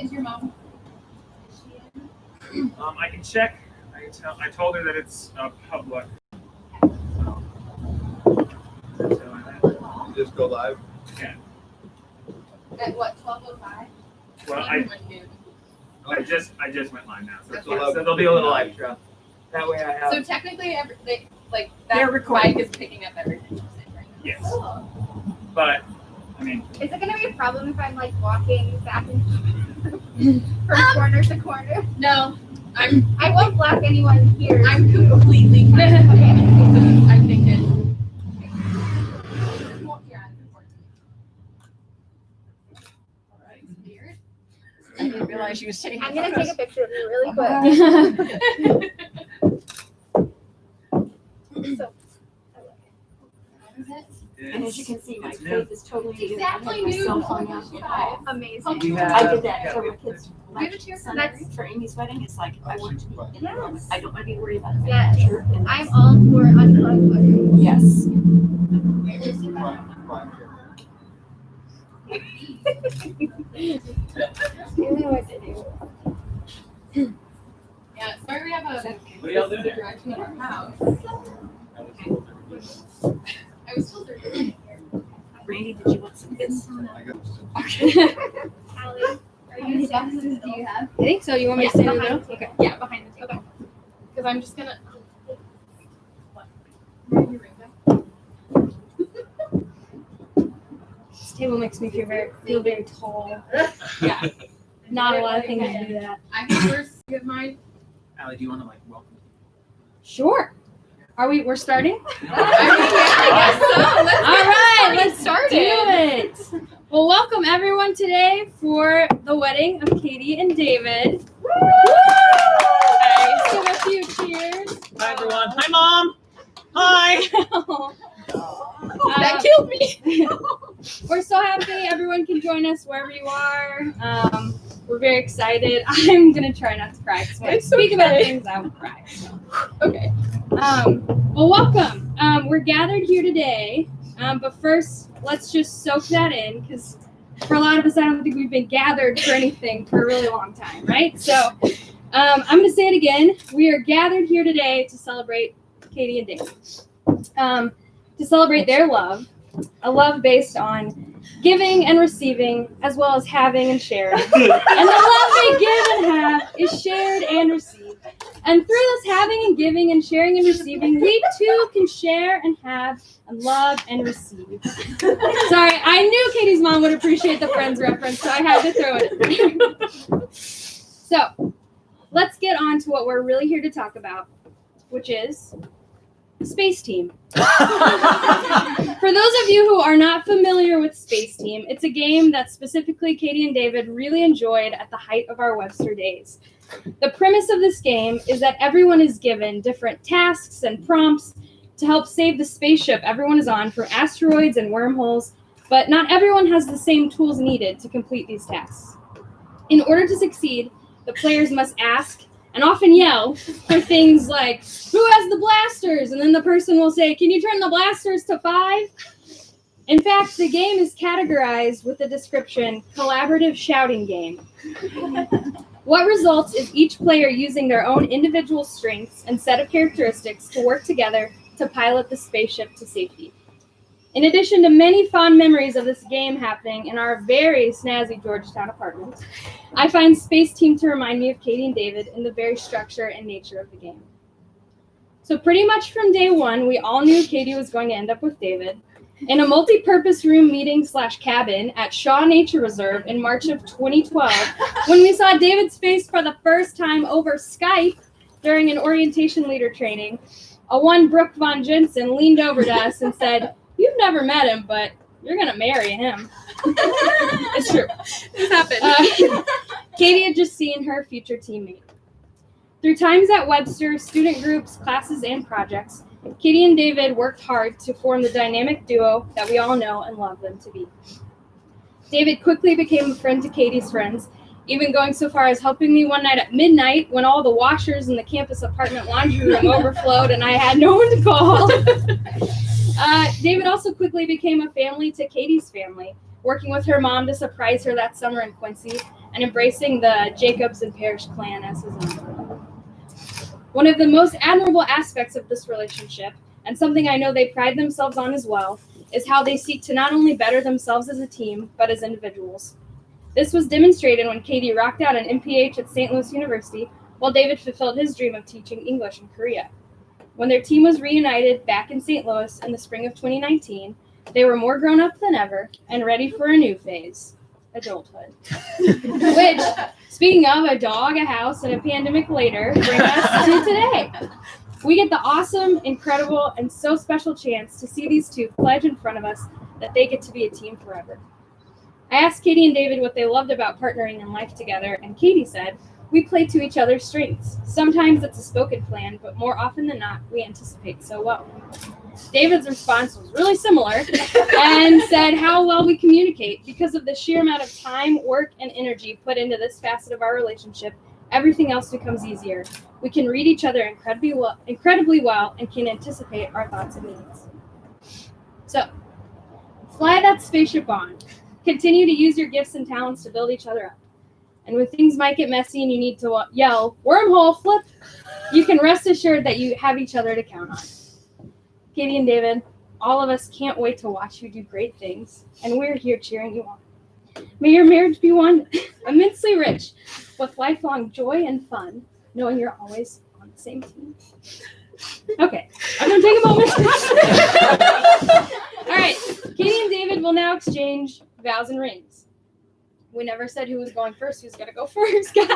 Is your mom? I can check. I told her that it's public. You just go live. Yeah. At what, 12:05? Well, I just went live now, so, Okay. so there'll be a little live show. That way I have. So technically, They're that recording. mic is picking up everything you're saying right now. Yes. But I mean, Is it gonna be a problem if I'm like walking back and from corner to corner? No, I won't block anyone here. I'm completely fine. Okay. I'm thinking. I didn't realize you was taking I'm gonna take a picture of you really quick. So, And as you can see, my it's new. faith is totally new. Exactly I have my new. cell phone out. amazing. We I have, did that for my kids. Give it to your Son, friends. for Amy's wedding, it's like I want to be in the moment. Yes. I don't want to be worried about it. Yes. Sure. And I'm all for unplugged weddings. yes. You know what to do. Yeah, sorry we have a what do y'all do there? direction of our house. I was told there was Randy, did you want some bits? Allie, How many boxes do you have? I think so. You want me to stand in the middle? Okay. Yeah, behind the table. Because I'm just gonna. Where's your ring back? This table makes me feel very tall. Yeah. Not a lot of things to do that. I can first give mine. Allie, do you want to welcome? Sure. We're starting? I guess so. All right, let's let's do it. Well, welcome everyone today for the wedding of Katie and David. Woo! Let's give a few cheers. Hi everyone. Hi mom. Hi. That killed me. We're so happy everyone can join us wherever you are. We're very excited. I'm gonna try not to cry because when I speak about things, I will cry. So. Okay. Well, welcome. We're gathered here today, but first, let's just soak that in because for a lot of us, I don't think we've been gathered for anything for a really long time, right? So I'm going to say it again. We are gathered here today to celebrate Katie and David, to celebrate their love, a love based on giving and receiving, as well as having and sharing. And the love they give and have is shared and received. And through this having and giving and sharing and receiving, we too can share and have and love and receive. Sorry, I knew Katie's mom would appreciate the Friends reference, so I had to throw it in there. So, let's get on to what we're really here to talk about, which is Space Team. For those of you who are not familiar with Space Team, it's a game that specifically Katie and David really enjoyed at the height of our Webster days. The premise of this game is that everyone is given different tasks and prompts to help save the spaceship everyone is on from asteroids and wormholes, but not everyone has the same tools needed to complete these tasks. In order to succeed, the players must ask and often yell for things like, "Who has the blasters?" And then the person will say, "Can you turn the blasters to 5?" In fact, the game is categorized with the description, collaborative shouting game. What results is each player using their own individual strengths and set of characteristics to work together to pilot the spaceship to safety. In addition to many fond memories of this game happening in our very snazzy Georgetown apartment, I find Space Team to remind me of Katie and David in the very structure and nature of the game. So pretty much from day one, we all knew Katie was going to end up with David. In a multi-purpose room meeting/cabin at Shaw Nature Reserve in March of 2012, when we saw David's face for the first time over Skype during an orientation leader training, a one Brooke Von Jensen leaned over to us and said, "You've never met him, but you're going to marry him." It's true. This happened. Katie had just seen her future teammate. Through times at Webster, student groups, classes, and projects, Katie and David worked hard to form the dynamic duo that we all know and love them to be. David quickly became a friend to Katie's friends, even going so far as helping me one night at midnight when all the washers in the campus apartment laundry room overflowed and I had no one to call. David also quickly became a family to Katie's family, working with her mom to surprise her that summer in Quincy and embracing the Jacobs and Parrish clan as his own. One of the most admirable aspects of this relationship, and something I know they pride themselves on as well, is how they seek to not only better themselves as a team, but as individuals. This was demonstrated when Katie rocked out an MPH at St. Louis University, while David fulfilled his dream of teaching English in Korea. When their team was reunited back in St. Louis in the spring of 2019, they were more grown up than ever and ready for a new phase, adulthood. Which, speaking of a dog, a house, and a pandemic later, bring us to today. We get the awesome, incredible, and so special chance to see these two pledge in front of us that they get to be a team forever. I asked Katie and David what they loved about partnering in life together, and Katie said, "We play to each other's strengths. Sometimes it's a spoken plan, but more often than not, we anticipate so well." David's response was really similar and said how well we communicate. Because of the sheer amount of time, work, and energy put into this facet of our relationship, everything else becomes easier. We can read each other incredibly well and can anticipate our thoughts and needs. So, fly that spaceship on. Continue to use your gifts and talents to build each other up. And when things might get messy and you need to yell, "Wormhole flip," you can rest assured that you have each other to count on. Katie and David, all of us can't wait to watch you do great things, and we're here cheering you on. May your marriage be one immensely rich with lifelong joy and fun, knowing you're always on the same team. Okay, I'm going to take a moment. All right, Katie and David will now exchange vows and rings. We never said who was going first. Who's going to go first, guys?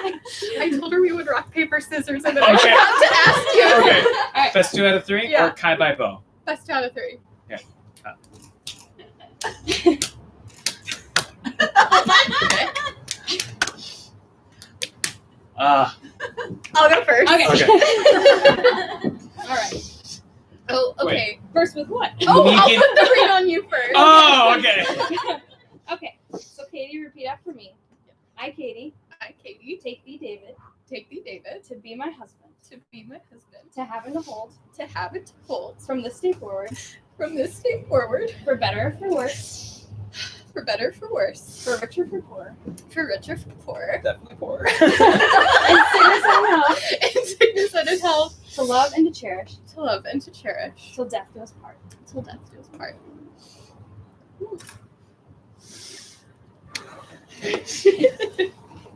I told her we would rock, paper, scissors, and then I Okay. forgot to ask you. Okay. All right. Best 2 out of 3 Yeah. or Kai by Bo? Best out of 3. I'll go first. Okay. Okay. All right. Oh, okay. First with what? Oh, We I'll get- put the ring on you first. Oh, okay. Okay, so Katie, repeat after me. I, Katie, I, Katie, take thee, David, take thee, David, to be my husband, to be my husband, to have and to hold, to have and to hold, from this day forward, from this day forward, for better or for worse, for better, for worse, for richer, for poorer, for richer, for poorer, Definitely poor. in sickness and in health, in sickness and in health, to love and to cherish, to love and to cherish, till death do us part. till death do us part.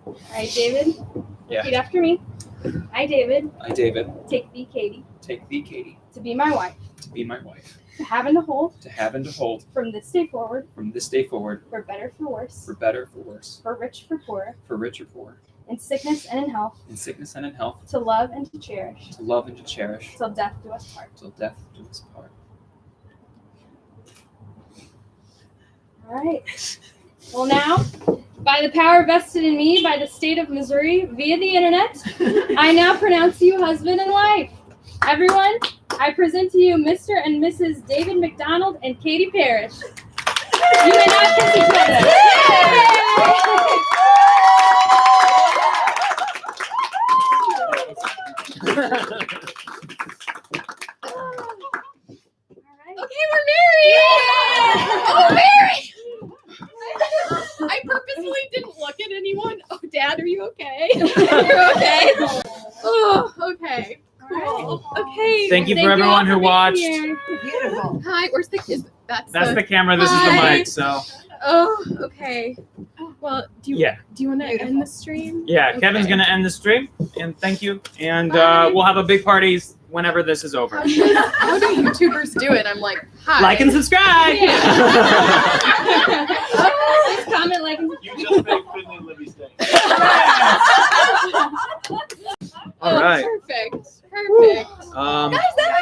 All right, David, Yeah. repeat after me. I, David, I, David, take thee, Katie, take thee, Katie, to be my wife, to be my wife, to have and to hold, to have and to hold, from this day forward, from this day forward, for better, for worse, for better, for worse, for rich, for poorer, for rich or poor, in sickness and in health, in sickness and in health, to love and to cherish, to love and to cherish, till death do us part. till death do us part. All right. Well, now, by the power vested in me by the state of Missouri via the internet, I now pronounce you husband and wife. Everyone, I present to you Mr. and Mrs. David McDonald and Katie Parrish. You may now kiss each other. All right. Okay, we're married! Oh, married! I purposely didn't look at anyone. Oh, Dad, are you okay? You're okay? Oh, okay. Cool. Okay. Thank you Thank for all everyone who being watched. here. Beautiful. Hi, where's the kids? That's the camera, this is the Hi. mic, so. Oh, okay. Well, do you Yeah. want to Beautiful. end the stream? Yeah, Okay. Kevin's gonna end the stream, and thank you. And Bye. we'll have a big party whenever this is over. How do YouTubers do it? I'm like, hi. Like and subscribe! Please comment, like, and You just make Finley Libby stay. Oh,